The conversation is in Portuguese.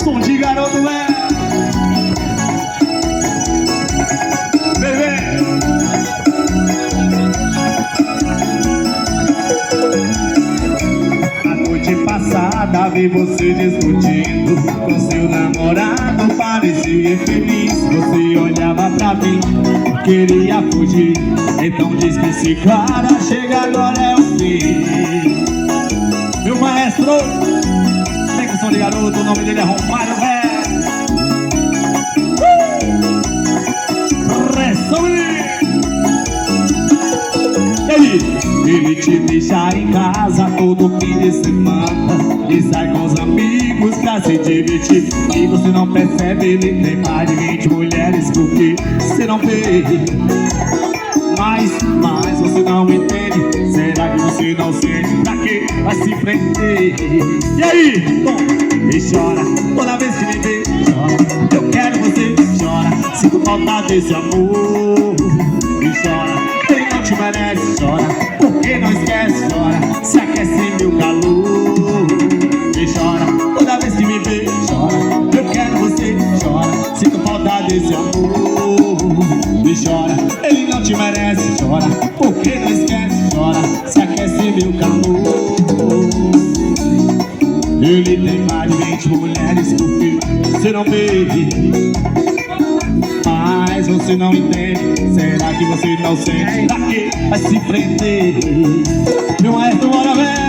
Som de garoto, velho. Bebê. A noite passada vi você discutindo com seu namorado, parecia infeliz. Você olhava pra mim, queria fugir. Então diz que esse cara chega agora é o fim. Meu maestro, vem com Som de Garoto, o nome dele é Romário, velho. Pressão aí. E aí? Ele te deixa em casa todo fim de semana e sai com os amigos pra se divertir. E você não percebe, ele tem mais de 20 mulheres porque você não vê. Mas você não entende. Será que você não sente? Pra que vai se prender? E aí? Bom, e chora toda vez que me vê. Chora, eu quero você. Chora, sinto falta desse amor. E chora, ele não te merece. Chora, porque não esquece. Chora, se aquece meu calor. E chora toda vez que me vê. Chora, eu quero você. Chora, sinto falta desse amor. E chora, ele não te merece. Chora, porque não esquece. Chora, se aquece meu calor. Ele tem mais de 20 mulheres porque você não vê. Mas você não entende. Será que você não sente? Pra que vai se prender? Meu maestro, bora ver.